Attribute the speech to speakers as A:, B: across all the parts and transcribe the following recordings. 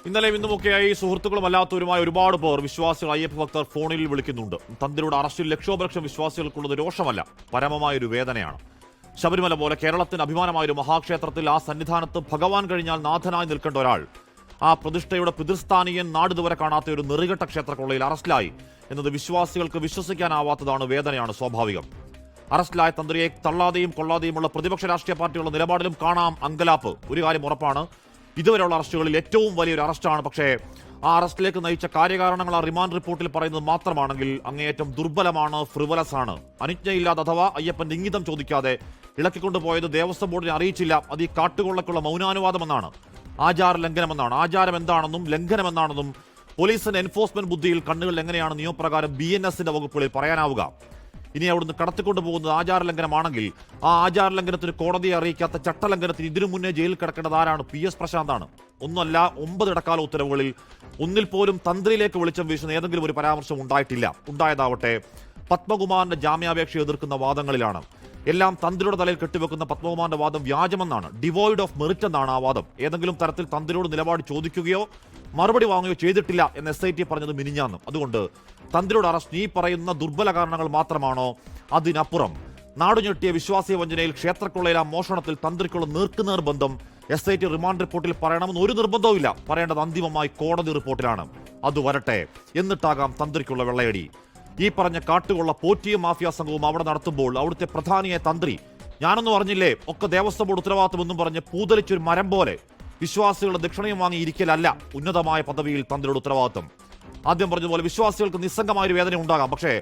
A: ഇന്നലെയും ഇന്നുമൊക്കെയായി സുഹൃത്തുക്കളും അല്ലാത്തവരുമായ ഒരുപാട് പേർ വിശ്വാസികൾ അയ്യപ്പ ഭക്തർ ഫോണിൽ വിളിക്കുന്നുണ്ട്. തന്ത്രിയുടെ അറസ്റ്റിൽ ലക്ഷോപലക്ഷം വിശ്വാസികൾക്കുള്ളത് രോഷമല്ല, പരമമായൊരു വേദനയാണ്. ശബരിമല പോലെ കേരളത്തിന് അഭിമാനമായൊരു മഹാക്ഷേത്രത്തിൽ ആ സന്നിധാനത്ത് ഭഗവാൻ കഴിഞ്ഞാൽ നാഥനായി നിൽക്കേണ്ട ഒരാൾ, ആ പ്രതിഷ്ഠയുടെ പിതൃസ്ഥാനീയൻ നാടിതുവരെ കാണാത്ത ഒരു നെറികെട്ട ക്ഷേത്രക്കൊള്ളയിൽ അറസ്റ്റിലായി എന്നത് വിശ്വാസികൾക്ക് വിശ്വസിക്കാനാവാത്തതാണ്, വേദനയാണ് സ്വാഭാവികം. അറസ്റ്റിലായ തന്ത്രിയെ തള്ളാതെയും കൊള്ളാതെയുമുള്ള പ്രതിപക്ഷ രാഷ്ട്രീയ പാർട്ടികളുടെ നിലപാടിലും കാണാം അങ്കലാപ്പ്. ഒരു കാര്യം ഉറപ്പാണ്, ഇതുവരെയുള്ള അറസ്റ്റുകളിൽ ഏറ്റവും വലിയൊരു അറസ്റ്റാണ്. പക്ഷേ ആ അറസ്റ്റിലേക്ക് നയിച്ച കാര്യകാരണങ്ങൾ ആ റിമാൻഡ് റിപ്പോർട്ടിൽ പറയുന്നത് മാത്രമാണെങ്കിൽ അങ്ങേയറ്റം ദുർബലമാണ്, ഫ്രിവലസ് ആണ്. അനുജ്ഞയില്ലാതെ അഥവാ അയ്യപ്പൻ ഇംഗിതം ചോദിക്കാതെ ഇളക്കിക്കൊണ്ടുപോയത് ദേവസ്വം ബോർഡിനെ അറിയിച്ചില്ല. അത് ഈ കാട്ടുകൊള്ളക്കുള്ള മൗനാനുവാദമെന്നാണ്, ആചാര ലംഘനമെന്നാണ്. ആചാരം എന്താണെന്നും ലംഘനം എന്താണെന്നും പോലീസിന്റെ എൻഫോഴ്സ്മെന്റ് ബുദ്ധിയിൽ കണ്ണുകൾ എങ്ങനെയാണ് നിയമപ്രകാരം BNS-ന്റെ വകുപ്പുകളിൽ പറയാനാവുക? ഇനി അവിടുന്ന് കടത്തിക്കൊണ്ടു പോകുന്നത് ആചാരലംഘനമാണെങ്കിൽ ആ ആചാരലംഘനത്തിന് കോടതിയെ അറിയിക്കാത്ത ചട്ടലംഘനത്തിന് ഇതിനു മുന്നേ ജയിലിൽ കിടക്കേണ്ടത് ആരാണ്? PS പ്രശാന്താണ്. ഒന്നല്ല 9 ഇടക്കാല ഉത്തരവുകളിൽ ഒന്നിൽ പോലും തന്ത്രിയിലേക്ക് വെളിച്ചം വീശുന്ന ഏതെങ്കിലും ഒരു പരാമർശം ഉണ്ടായിട്ടില്ല. ഉണ്ടായതാവട്ടെ പത്മകുമാറിന്റെ ജാമ്യാപേക്ഷ എതിർക്കുന്ന വാദങ്ങളിലാണ്. എല്ലാം തന്ത്രിയുടെ തലയിൽ കെട്ടിവെക്കുന്ന പത്മകുമാറിന്റെ വാദം വ്യാജമെന്നാണ്, ഡിവോയിഡ് ഓഫ് മെറിറ്റ് എന്നാണ് ആ വാദം. ഏതെങ്കിലും തരത്തിൽ തന്ത്രിയോട് നിലപാട് ചോദിക്കുകയോ മറുപടി വാങ്ങുകയോ ചെയ്തിട്ടില്ല എന്ന് SIT പറഞ്ഞത് മിനിഞ്ഞാന്ന്. അതുകൊണ്ട് തന്ത്രിയുടെ അറസ്റ്റ് ഈ പറയുന്ന ദുർബല കാരണങ്ങൾ മാത്രമാണോ? അതിനപ്പുറം നാടുഞെട്ടിയ വിശ്വാസീയ വഞ്ചനയിൽ ക്ഷേത്രക്കൊള്ളയിലെ മോഷണത്തിൽ തന്ത്രിക്കുള്ള നേർക്കുനേർ ബന്ധം SIT റിമാൻഡ് റിപ്പോർട്ടിൽ പറയണമെന്ന് ഒരു നിർബന്ധവുമില്ല. പറയേണ്ടത് അന്തിമമായി കോടതി റിപ്പോർട്ടിലാണ്. അത് വരട്ടെ, എന്നിട്ടാകാം തന്ത്രിക്കുള്ള വെള്ളയടി. ഈ പറഞ്ഞ കാട്ടുകൊള്ള പോറ്റിയും മാഫിയ സംഘവും അവിടെ നടത്തുമ്പോൾ അവിടുത്തെ പ്രധാനിയെ തന്ത്രി ഞാനൊന്നും അറിഞ്ഞില്ലേ, ഒക്കെ ദേവസ്വം ബോർഡ് ഉത്തരവാദിത്തമെന്നും പറഞ്ഞ് പൂതലിച്ചൊരു മരം പോലെ വിശ്വാസികളുടെ ദക്ഷിണയും വാങ്ങി ഇരിക്കലല്ല ഉന്നതമായ പദവിയിൽ തന്ത്രിയുടെ ഉത്തരവാദിത്തം. ആദ്യം പറഞ്ഞതുപോലെ വിശ്വാസികൾക്ക് നിസ്സംഗമായൊരു വേദന ഉണ്ടാകാം, പക്ഷേ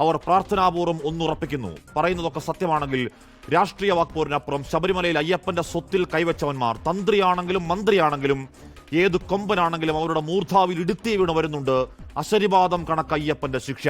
A: അവർ പ്രാർത്ഥനാപൂർവ്വം ഒന്നുറപ്പിക്കുന്നു. പറയുന്നതൊക്കെ സത്യമാണെങ്കിൽ രാഷ്ട്രീയ വാക്പോരിനപ്പുറം ശബരിമലയിൽ അയ്യപ്പന്റെ സ്വത്തിൽ കൈവച്ചവന്മാർ, തന്ത്രിയാണെങ്കിലും മന്ത്രിയാണെങ്കിലും ഏത് കൊമ്പനാണെങ്കിലും അവരുടെ മൂർധാവിൽ ഇടുത്തി വീണ് വരുന്നുണ്ട് അശരിപാതം കണക്ക് അയ്യപ്പന്റെ ശിക്ഷ.